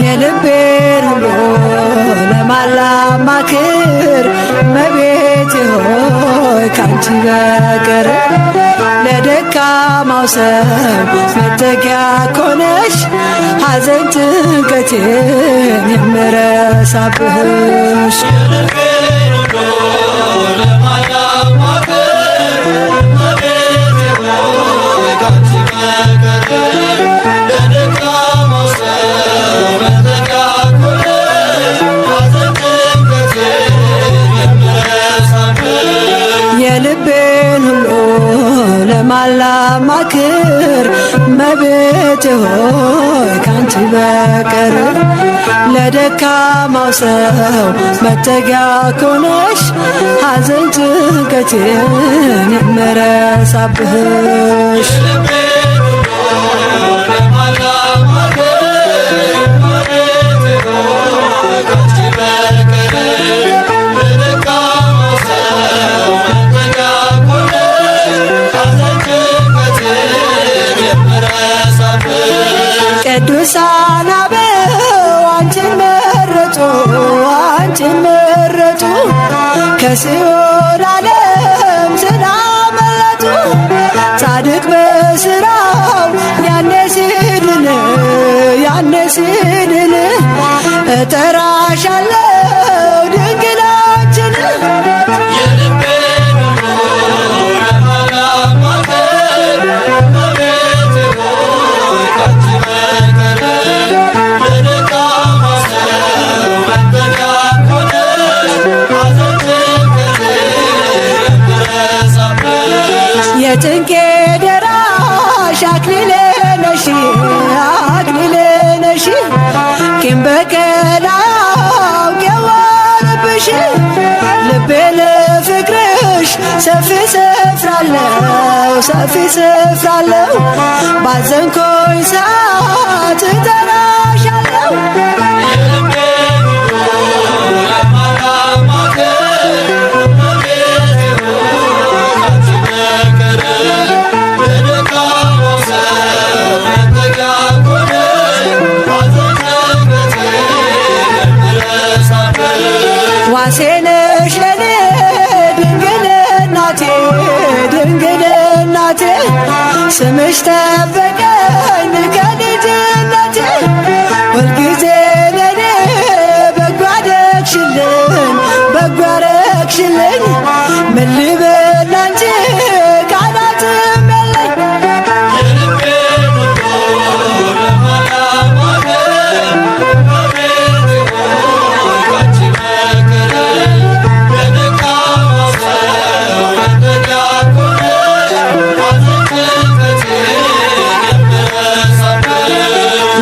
የልቤን ሁሉ ለማላማክር እመቤቴ ሆይ ካንቺ በቀር ለደካማው ሰው መጠጊያ ኮነሽ ሐዘን ጭንቀቴን የምረሳብሽ የልቤን ሁሉ ለማላማክር እመቤቴ ሆይ ካንቺ በቀር ለደካማው ሰው መጠጊያ ኮነሽ ሐዘን ጭንቀቴን የምረሳብሽ ቅዱሳን አበው አንቺን መረጡ አንቺን መረጡ ከሲኦል ዓለም ስላመለጡ ጻድቅ በሥራው ያኔ ሲድን እጠራሻለሁ ድንግላችን የጭንቄ ደራሽ አክሊሌ ነሽ ቂም በቀል አውቄዋለሁብሽ ልቤ ለፍቅርሽ ሰፊ ስፍራለው ባዘንኩኝ ሰዓት እጠራሻለሁ ዋሴ ነሽ ለኔ ድንግል እናቴ ስምሽ ጠበቀኝ ከልጅነቴ ሁልጊዜ ለኔ በጎ አደረግሽልኝ ምን ልበል ላንቺ ቃላትም የለኝ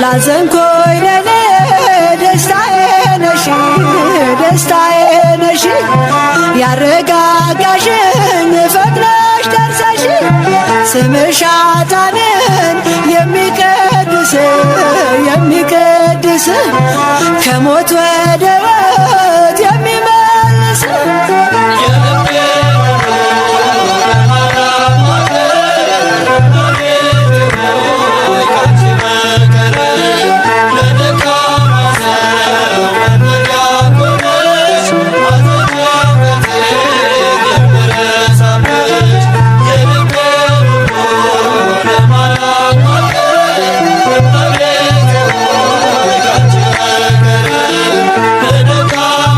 ላዘንኩኝ ለኔ ደስታዬ ነሽ ያረጋጋሽኝ ፈጥነሽ ደርሰሽ ስምሽ ኃጥአንን የሚቀድስ ከሞት ወደ ሕይወት የሚመልስ Let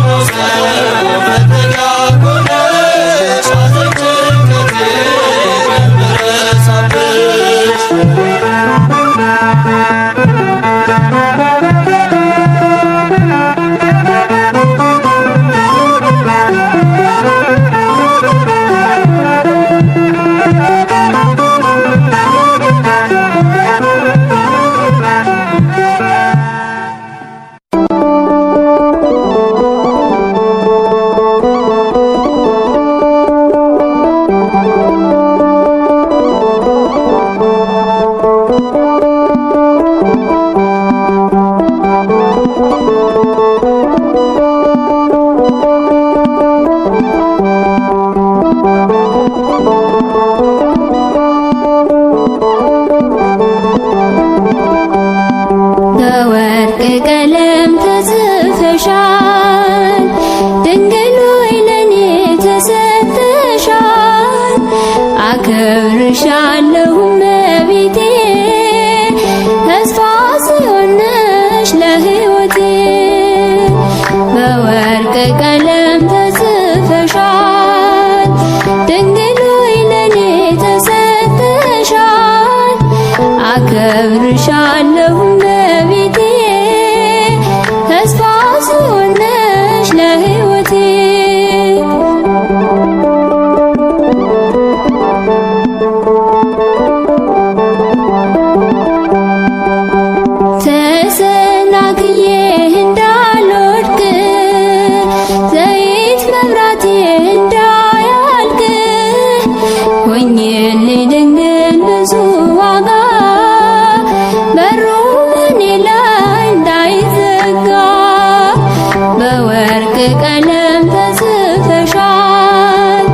በወርቅ ቀለም ተጽፈሻል።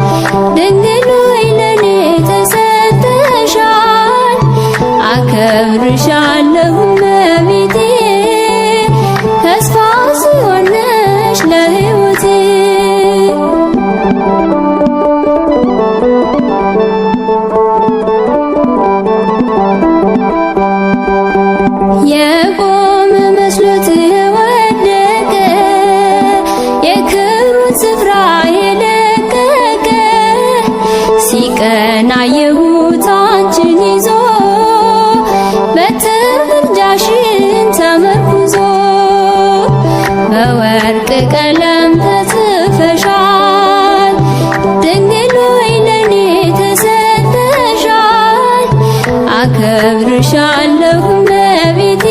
ድንግል ሆይ ለኔ ተሰጥተሻል። አከብርሻለሁ እመቤቴ ተስፋ ጽዮን ነሽ ለሕይወቴ። የቆመ መስሎት የወደቀ የክብሩን ስፍራ የለቀቀ ሲቀና የሁት አንቺን ይዞ በትር ምልጃሽን ተመርኩዞ በወርቅ ቀለም ተጽፈሻል። ድንግል ሆይ ለኔ ተሰጥተሻል። አከብርሻለሁ እመቤቴ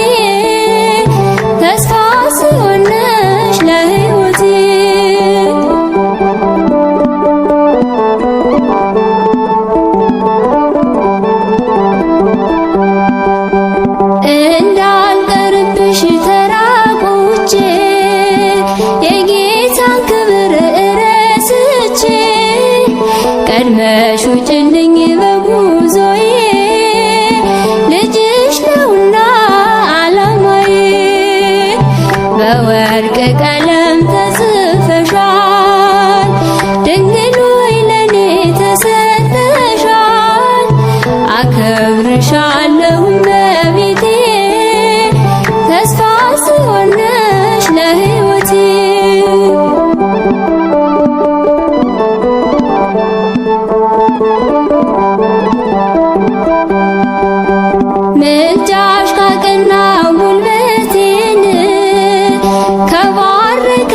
ተስፋ ጽዮን ነሽ ለሕይወቴ። እንዳልቀርብሽ ተራቁቼ የጌታን ክብር እረስቼ ቀድመሽ ውጭልኝ በጉዞዬ ልጅሽ ነውና ዓላማዬ። በወርቅ ቀለም ተጽፈሻል። ድንግል ሆይ ለኔ ተሰጥተሻል። አከብርሻለሁ እመቤቴ ተስፋ ጽዮን ነሽ ለሕይወቴ። ምልጃሽ ካቀናው ጉልበቴን ከባረከ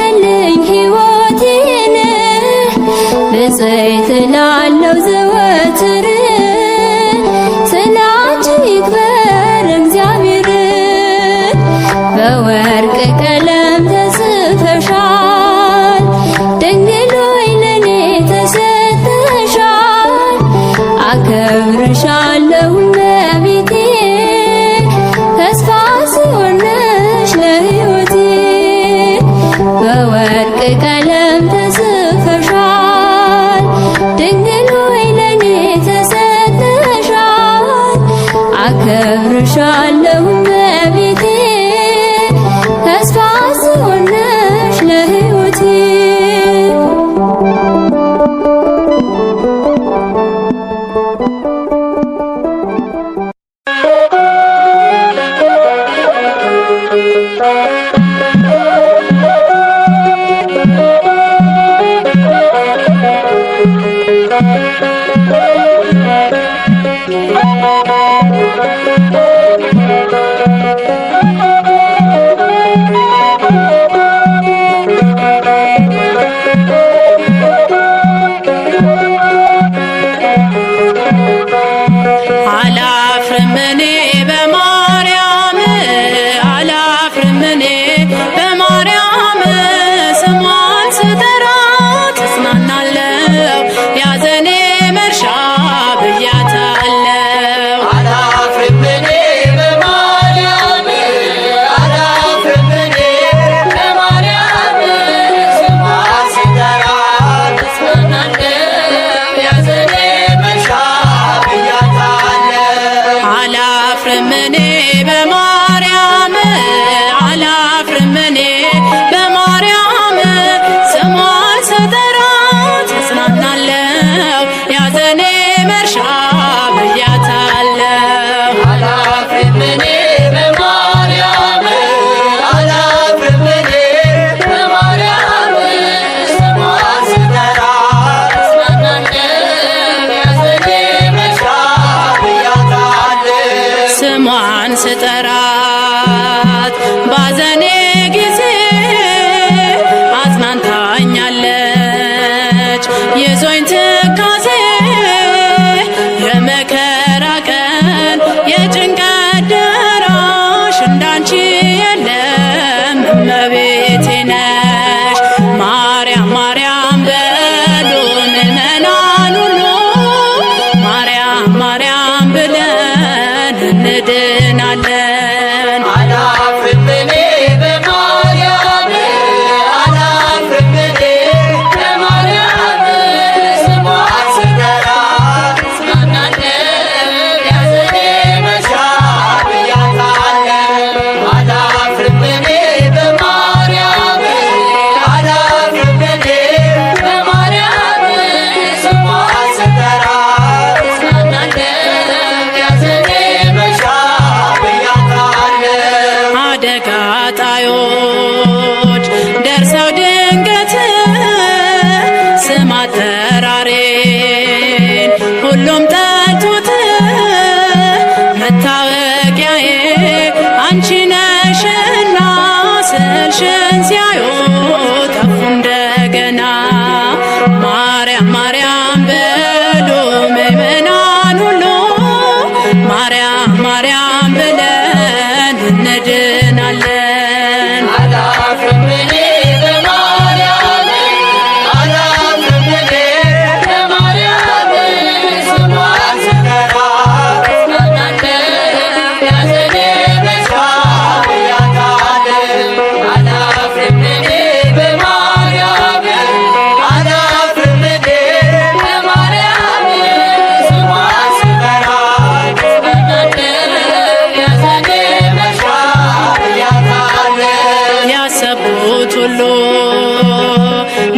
ሁሉ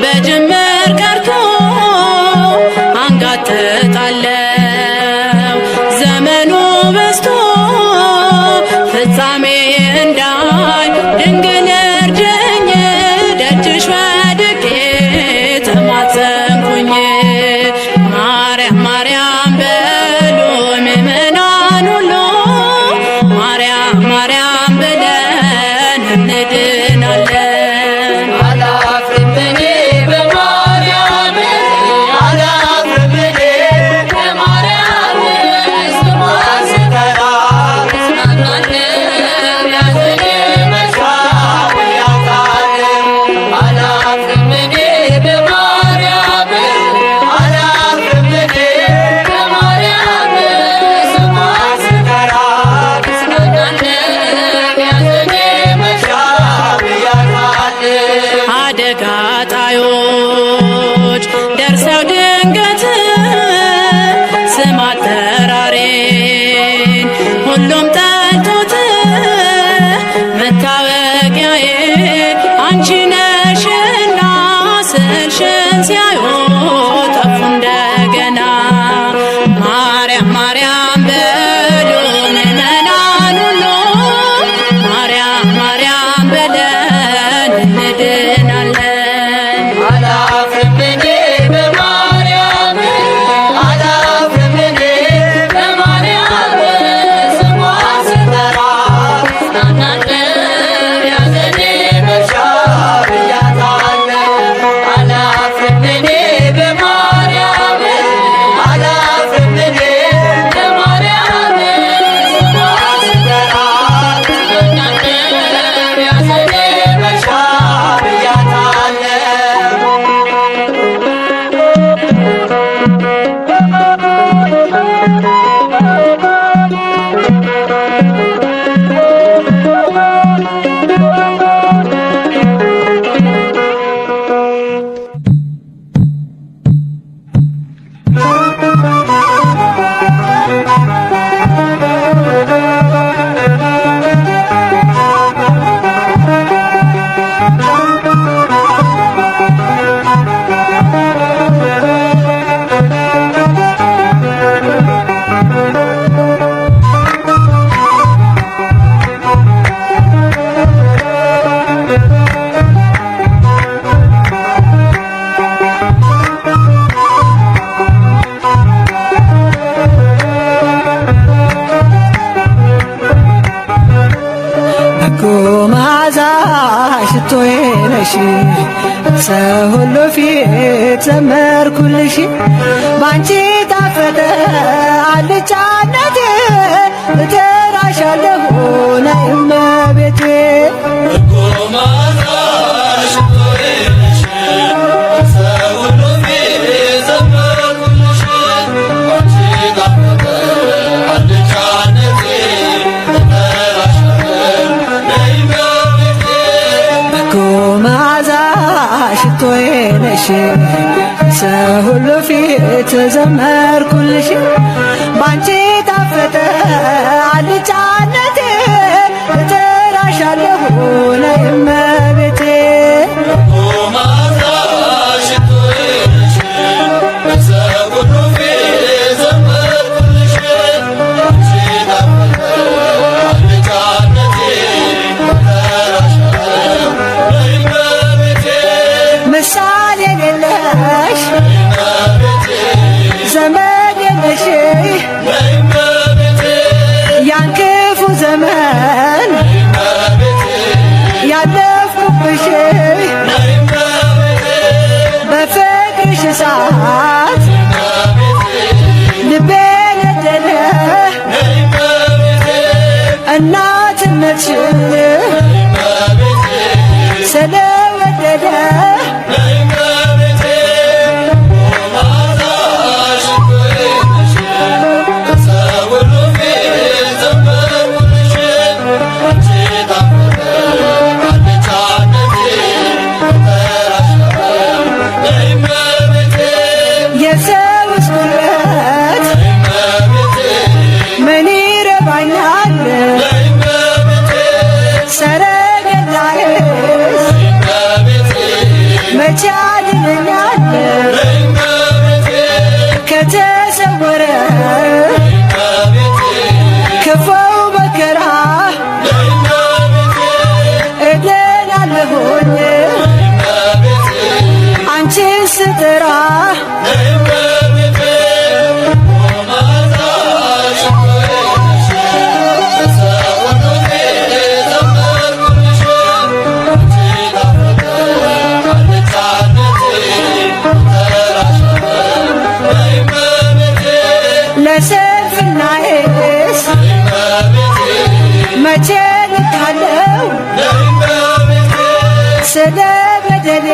በጅምር ቀርቶ አንጋጥጣለው ዘመኑ በስቶ ፍጻሜ እንዳይ ድንግል እርጅኝ ደጅሽ ወድቄ ተማጸንኩኝ። ማርያም ማርያም በሉ ምእመናን ሁሉ ማርያም ማርያም ብለን እንድናለን። አላፍርም እኔ በማርያም አላፍርም እኔ በማርያም ስሟን ስጠራ እጽናናለሁ ያዘኔ መሻት ያውቃለሁ። አላፍርም እኔ በማርያም አላፍርም እኔ በማርያም ስሟን ስጠራ እጽናናለሁ ያዘኔ መሻት ያውቃለሁ። አደጋ ጣዮች ደርሰው ድንገት ስም አጠራሬን ሁሉም ጠልቶት መታወቂያዬ አንቺ ነሽና ስልሽን ሲያዩ ጠፉ እንደገና። ማርያም ማርያም በሉ ምእመናን ሁሉ ማርያም ማርያም ብለን እንድናለን። አላፍርም እኔ በማርያም አላፍርም እኔ በማርያም ስሟን ስጠራ እጽናናለሁ ያዘኔ መሻት ያውቃለሁ። አላፍርም እኔ በማርያም አላፍርም እኔ በማርያም ስሟን ስጠራ እጽናናለሁ ያዘኔ መሻት ያውቃለሁ። በጎ መዓዛ ሽቶዬ ነሽ ሰው ሁሉ ፊት ዘመርኩልሽ። ባንቺ ጣፈጠ አልጫነቴ እጠራሻለሁ ነይ እመቤቴ። በጎ መዓዛ ሽቶዬ ነሽ ሰው ሁሉ ፊት ዘመርኩልሽ። ባንቺ ጣፈጠ አልጫነቴ እጠራሻለሁ ነይ እመቤቴ። ምሳሌ የሌለሽ ዘመድ የለሽ ያን ክፉ ዘመን ያለፍኩብሽ በፍቅርሽ እሳት ልቤ ነደደ እናትነትሽን ስለወደደ የሰውስ ጉልበት ምን ይረባኛል ሰረገላዬስ መቼ ያድነኛል ከተሰወረ ክፉው መከራ እድናለሁኝ አንቺን ስጠራ ለስንፍናዬስ መቼ ልካለው ስለ በደሌ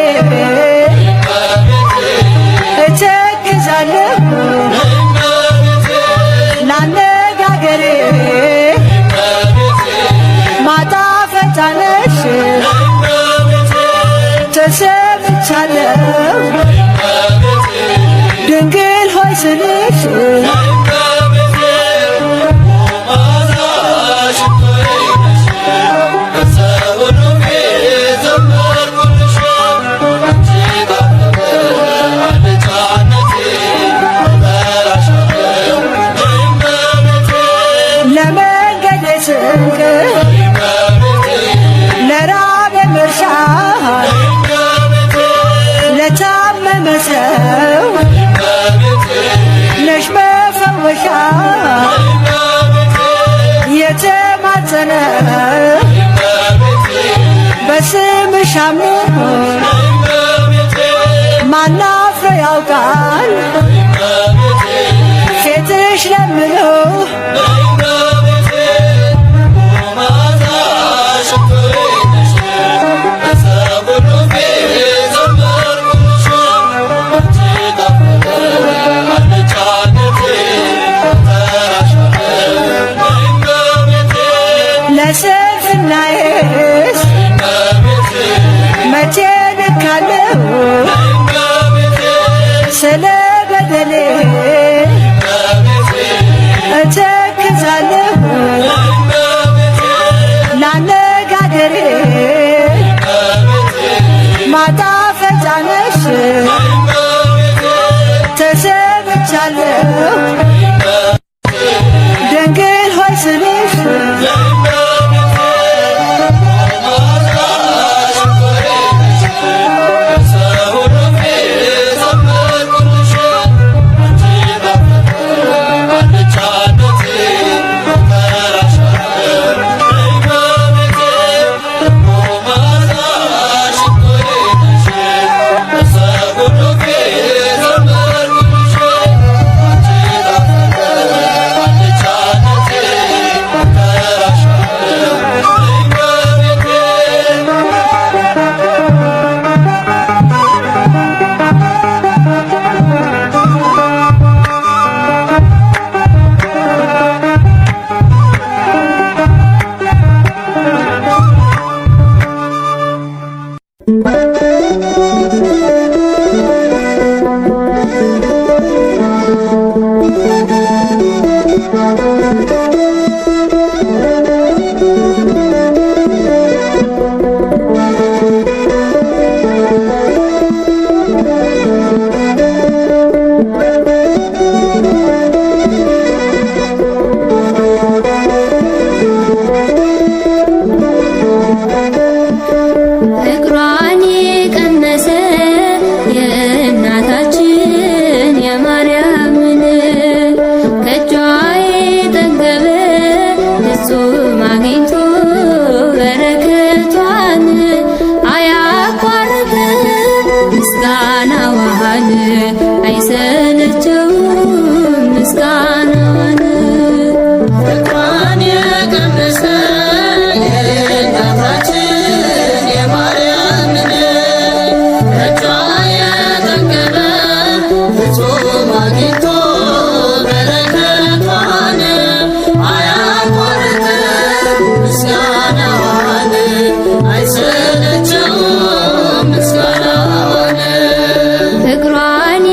እተክዛለሁ ላነጋገሬ ማጣፈጫ ነሽ ተሰምቻለሁ ድንግል ሆይ ስልሽ ለመንገዴ ስንቅ ለራቤ መርሻ ለታመመ ሰው ነሽ መፈወሻ የተማጸነ በስምሽ አምኖ ማናፍሮ ያውቃል ፊትሽ ለምኖ ለስንፍናዬስ መቼ ልካለው ስለ በደሌ እተክዛለሁ ላነጋገሬ ማጣፈጫ ነሽ ተሰምቻለሁ ድንግል ሆይ ስልሽ ፍቅሯን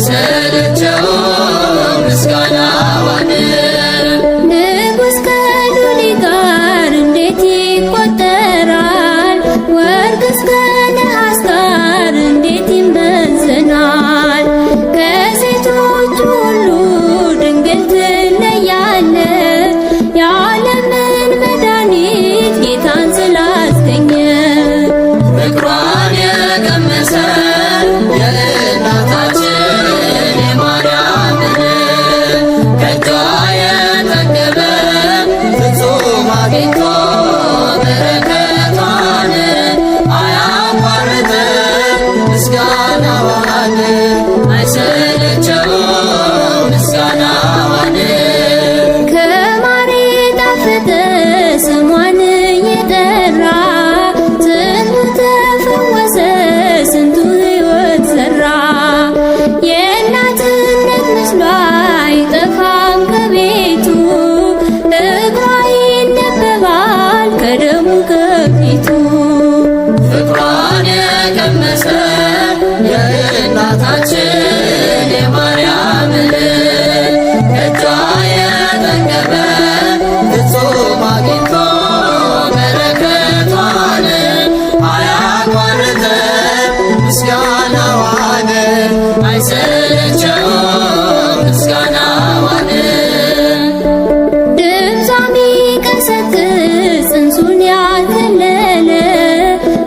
አይሰለቸውም ምስጋናዋን ንጉሥ ከሎሌ ጋር እንዴት ይቆጠራል? ወርቅስ ከነሐስ ጋር እንዴት ይመዘናል? ከሴቶች ሁሉ ድንግል ትለያለች፣ የዓለምን መድኃኒት ጌታን ስላስገኘ። ፍቅሯን የቀመሰ የእናታችን የማርያምን ከእጇ የጠገበ ፍጹም አግኝቶ በረከቷን አያቋርጥም ምስጋናዋን አይሰለቸውም ምስጋናዋን ከማር የጣፈጠ ስሟን እየጠራ ስንቱ ተፈወሰ፣ ስንቱ ሕይወት ዘራ። የእናትነት ምስሏ አይጠፋም ከቤቱ፣ እግሯ ይነበባል ከደሙ ከፊቱ። ፍቅሯን የቀመሰ የእናታችን የማርያምን ከእጇ የጠገበ ፍጹም አግኝቶ በረከቷን አያቋርጥም ምስጋናዋን አይሰለቸውም ምስጋናዋን ድምጿ ሚቀሰቅስ ጽንሱን ያዘለለ፣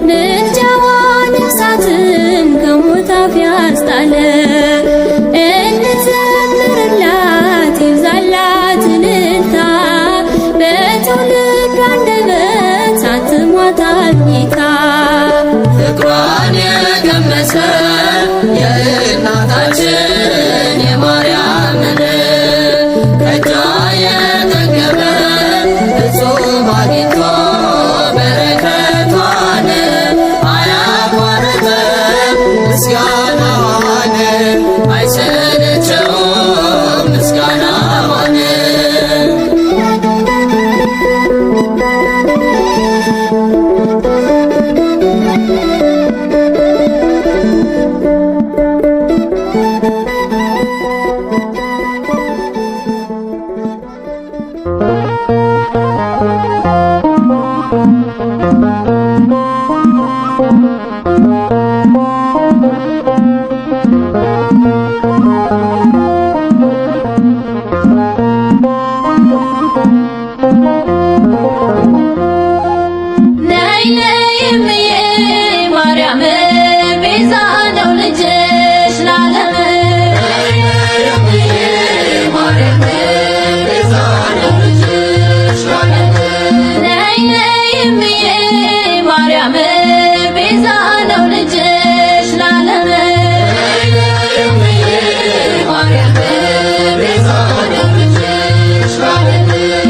ምልጃዋ ነፍሳትን ከሞት አፍ ያስጣለ። እንዘምርላት ይብዛላት እልልታ፣ በትውልድ አንደበት ሳትሟታል ጌታ። ፍቅሯን የቀመሰ የእናታችን የማርያምን ከእጇ የጠገበ ፍጹም አግኝቶ በረከቷን አያቋርጥም ምስጋናዋን አይሰለቸውም ምስጋናዋን ነይ ነይ እምዬ ማርያም ቤዛ ነው ልጅሽ ለዓለም። ነይ ነይ እምዬ ማርያም ቤዛ ነው ልጅሽ ለዓለም።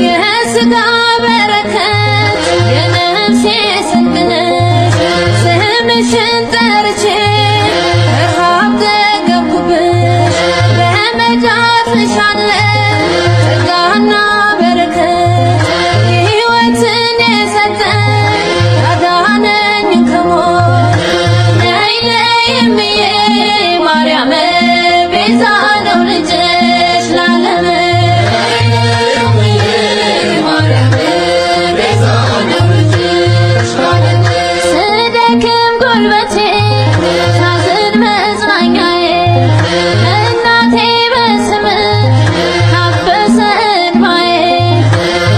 የሥጋ በረከት የነፍሴ ስንቅ ነሽ፣ ስምሽን ጠርቼ ረሃብ ጠገብኩብሽ። በመዳፍሽ አለ ጸጋና በረከት፣ ሕይወትን የሰጠኝ ያዳነኝ ከሞት። ነይ ነይ እምዬ ማርያም ቤዛ ነው ልጅሽ ለዓለም። ስደክም ጉልበቴ ሳዝን መጽናኛዬ፣ እናቴ በስምሽ ታበሰ እንባዬ።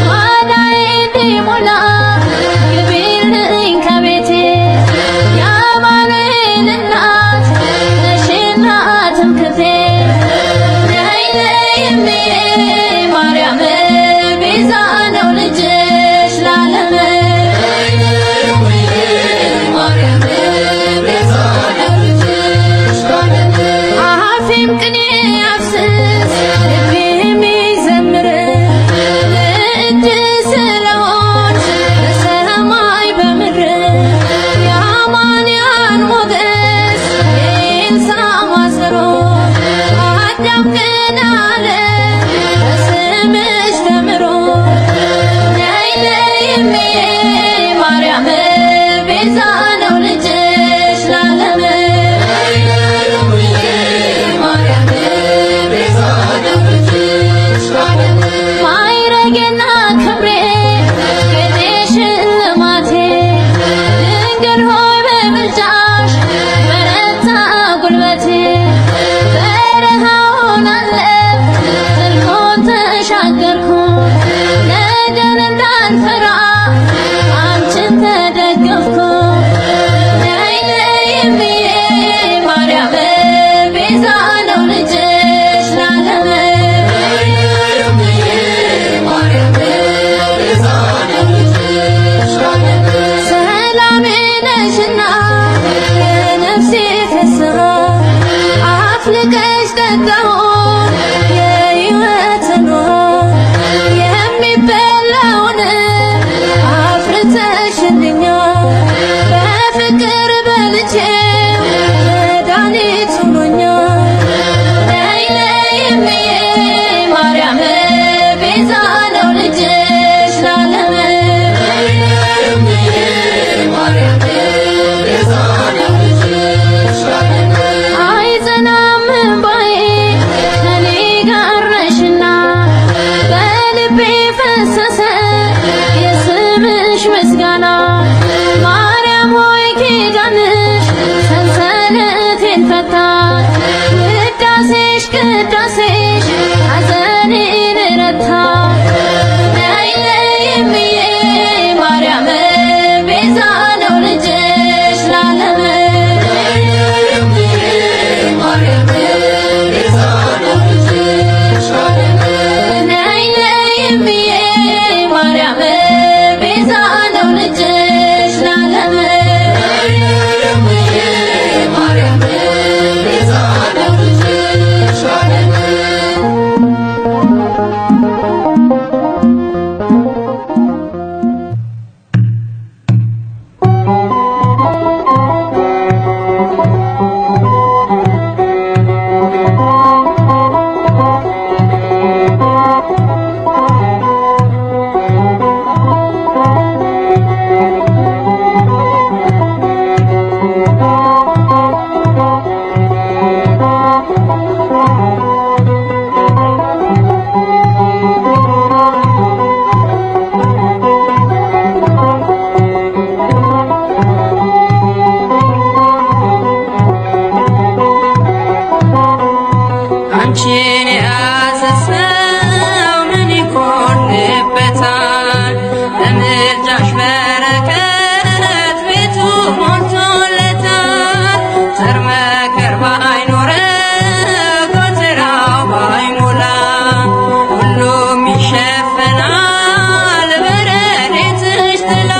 ጓዳዬ እንዲሞላ ግቢልኝ ከቤቴ፣ የአማኑኤል እናት ነሽና ትምክህቴ። ነይ ነይ እምዬ ማርያም ቤዛ ነው ልጅሽ ለዓለም። አፌም ቅኔ ያፍስስ ልቤም ይዘምር፣ ልዕልት ስለሆንሽ በሰማይ በምድር። የአማንያን ሞገስ የኤልሳ ማሰሮ፣ አዳም ቀና አለ በስምሽ ተምሮ። ነይ ነይ እምዬ ማርያም ቤዛ ነው ልጅሽ ለዓለም። አፍልቀሽ ጠጣሁት የሕይወትን የሚበላውን አፍርተሽልኛል በፍቅር በልቼ መድኃኒት ሆኖኛል። ነይ ነይ እምዬ ማርያም ቤዛ ነው ልጅሽ ለዓለም። አይጸናም እንባዬ ከኔ ጋር ነሽና በልቤ ፈሰሰ የስምሽ ምስጋና። ማርያም ሆይ ኪዳንሽ ሰንሰለቴን ፈታ ቅዳሴሽ ቅዳሴሽ ሐዘኔን ረታ። ነይ ነይ እምዬ ማርያም ቤዛ ነው ልጅሽ ለዓለም። ነይ ነይ እምዬ ማርያም ቤዛ ነው ልጅሽ ለዓለም። አንቺን የያዘ ሰው ምን ይጎድልበታል? በምልጃሽ በረከት ቤቱ ሞልቶለታል። ዘር መከር ባይኖረው ጎተራው ባይሞላ ሁሉም ይሸፈናል በረድኤትሽ ጥላ።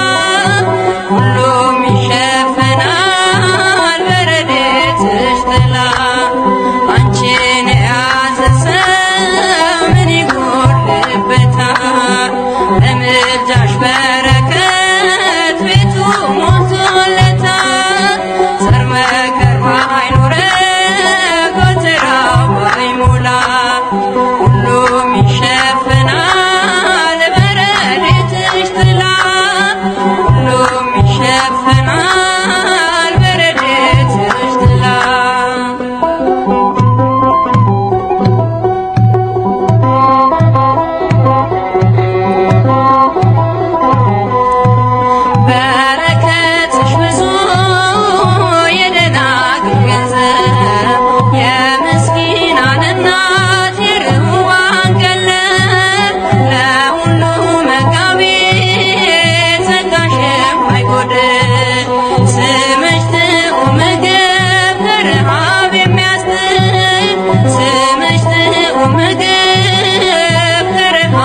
ሁሉም ይሸፈናል በረድኤትሽ ጥላ። አንቺን የያዘ ሰው ምን ይጎድልበታል? በምልጃሽ በረከት ቤቱ ሞልቶለታል። ዘር መከር ባይኖረው ጎተራው ባይሞላ ሁሉም ይሸፈናል በረድኤትሽ ጥላ። ሁሉም ይሸፈናል በረድኤትሽ ጥላ። በረከትሽ ብዙ የደናግል ገንዘብ የምስኪናን እናት የርኅሩሃን ቀለብ ለሁሉ መጋቢ ጸጋሽ የማይጎድል ስምሽ ጥዑም ምግብ ከረሃብ የሚያስጥል ስምሽ ጥዑም ምግብ ከረሃብ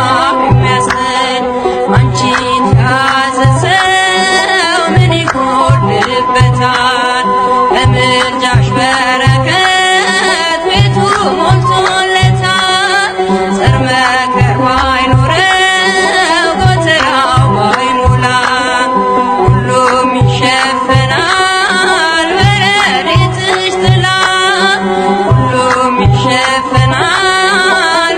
የሚያስጥል። አንቺን የያዘ ሰው ምን ይጎድልበታል? በምልጃሽ በረከት ቤቱ ሞልቶለታል። ዘር መከር ባይኖረው ጎተራው ባይሞላ ሁሉም ይሸፈናል በረድኤትሽ ጥላ። ሁሉም ይሸፈናል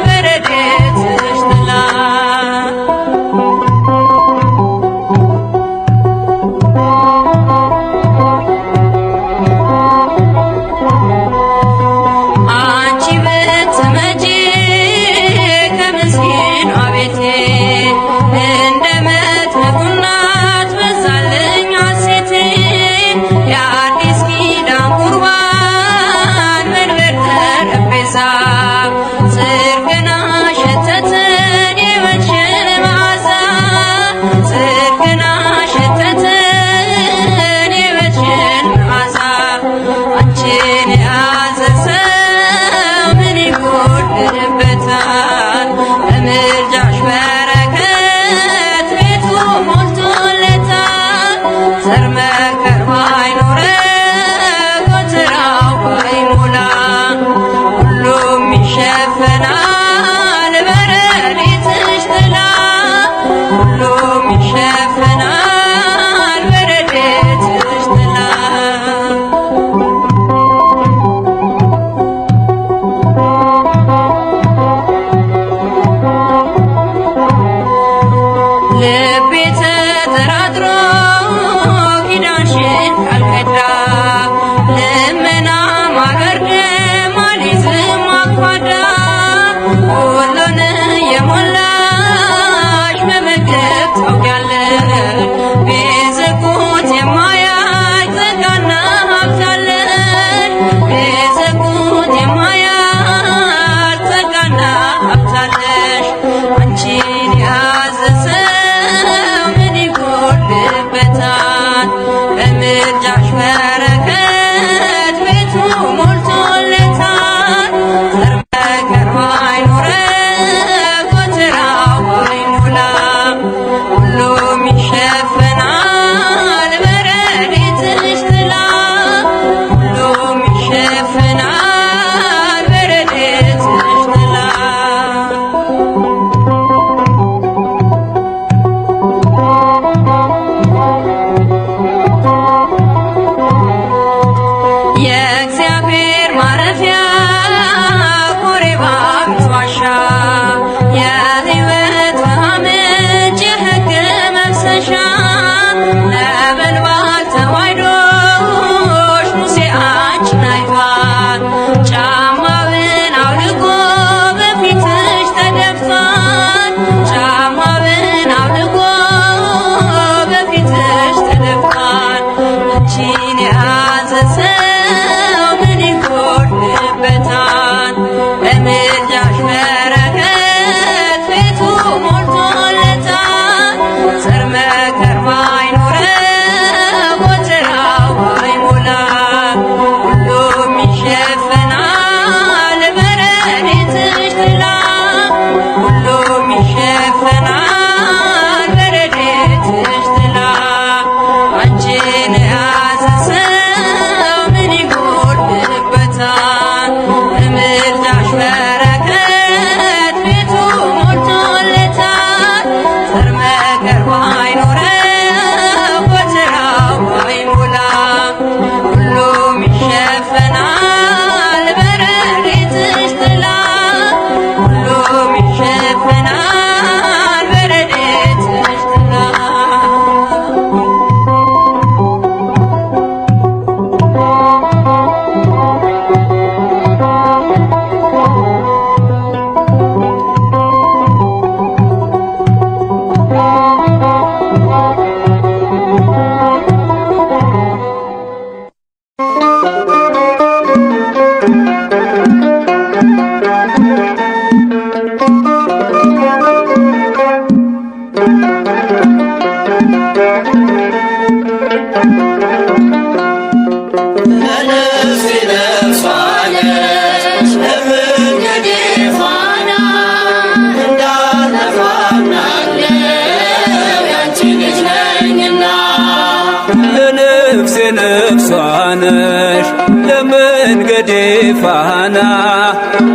ፋና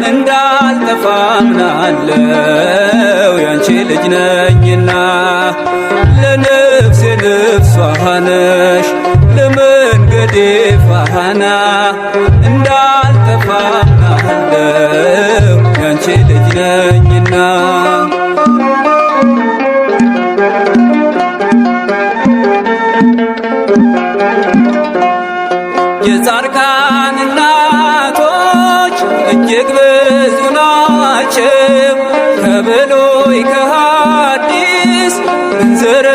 እንዳልጠፋ አምናለው ያንቺ ልጅ ነኝና ለነፍሴ ነፍሷ ነሽ ለመንገዴ ፋና እንዳልጠፋ አምናለው ያንቺ ልጅ ነኝና የጻድቃን እናቶች እጅግ ብዙ ናቸው ከብሉይ ከሐዲስ ብንዘረዝራቸው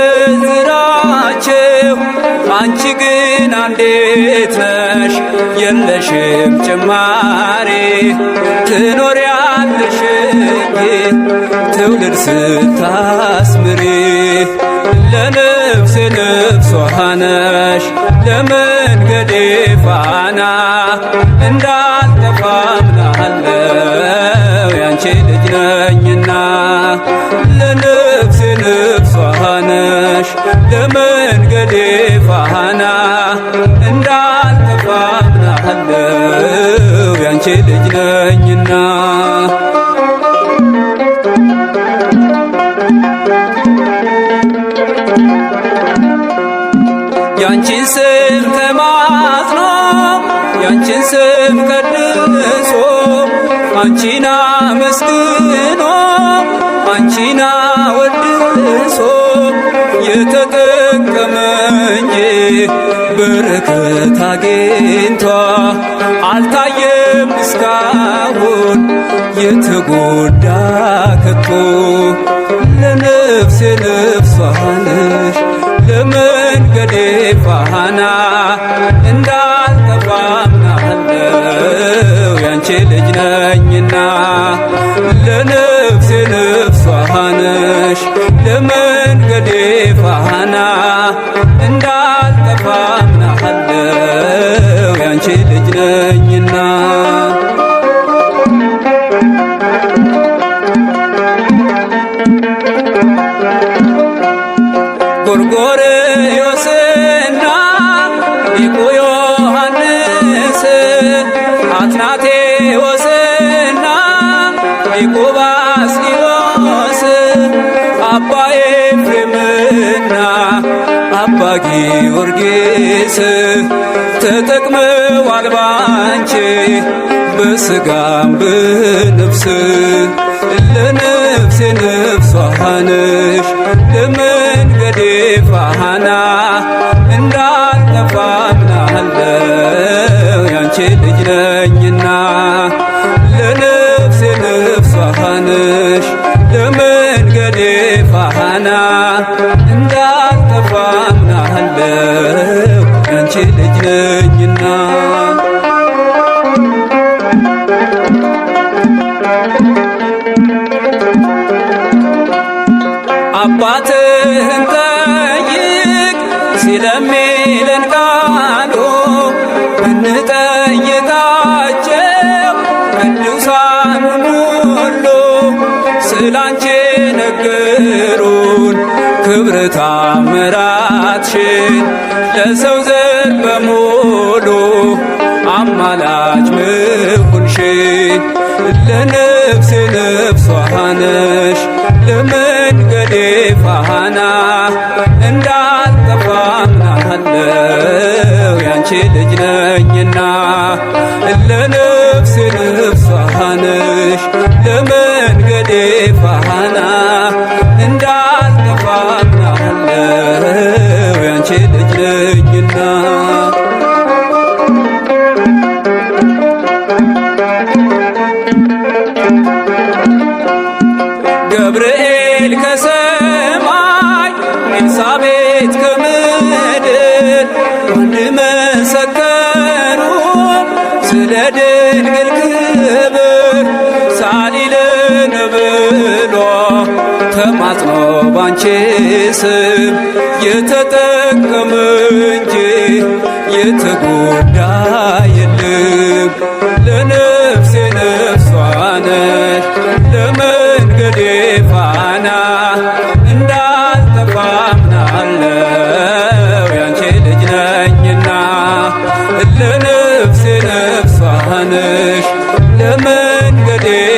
አንቺ ግን አንዲት ነሽ የለሽም ጭማሪ ትኖሪያለሽ እንጂ ትውልድ ስታስምሪ ለነፍሴ ነፍሷ ነሽ ለመንገዴ ፋና እንዳልጠፋ አምናለው ያንቺ ልጅ ነኝና ለነፍሴ ነፍሷ ነሽ ለመንገዴ ፋና እንዳልጠፋ አምናለው ያንቺ ልጅ ነኝና ያንቺን ስም ተማጽኖ ያንቺን ስም ቀድሶ አንቺን አመስግኖ አንቺን አወድሶ የተጠቀመ እንጂ በረከት አግኝቷ አልታየም እስካሁን የተጎዳ ከቶ ለነፍሴ ነፍሷ ነሽ ለመንገዴ ፋና እንዳልጠፋ አምናለው ያንቺ ልጅ ነኝና ለነፍሴ ነፍሷ ነሽ ለመንገዴ ፋና እንዳልጠፋ አምናለው ያንቺ ልጅ ነኝና ጎርጎርዮስና ሊቁ ዮሐንስ አትናቴዎስና ሊቁ ባስልዮስ አባ ኤፍሬምና አባ ጊዮርጊስ ተጠቅመዋል ባንቺ በሥጋም በነፍስ ለነፍሴ ነፍሷ ነሽ ለመንገዴ ፋና እንዳልጠፋ አምናለው ያንቺ ልጅ ነኝና ለነፍሴ ነፍሷ ነሽ ለመንገዴ ፋና እንዳልጠፋ አምናለው ያንቺ ልጅ ነኝና አባትህን ጠይቅ ሲለሚለን ቃሉ እንጠይቃቸው ቅዱሳኑን ሁሉ ስላንቺ ነገሩን ክብር ታምራትሽን ለሰው ዘር በሙሉ አማላጅ ምሁንሽን ለነፍሴ ነፍሷ ነሽ ለመንገዴ ፋና እንዳልጠፋ አምናለው ያንቺ ልጅ ነኝና ለነፍሴ ነፍሷ ነሽ ለመንገዴ ፋና እንዳልጠፋ አምናለው ያንቺ ልጅ ነኝና ገብርኤል ከሰማይ ኤልሳቤጥ ከምድር አንድ መሰከሩ ስለ ድንግል ክብር ሳሊለን ብሎ ተማጽኖ ባንቺ ስም የተጠቀመ እንጂ የተጎዳ የለም ለነፍሴ ነፍሷ ነሽ ለመንገዴ ፋና እንዳልጠፋ አምናለው ያንቺ ልጅ ነኝና ለነፍሴ ነፍሷ ነሽ ረድኤት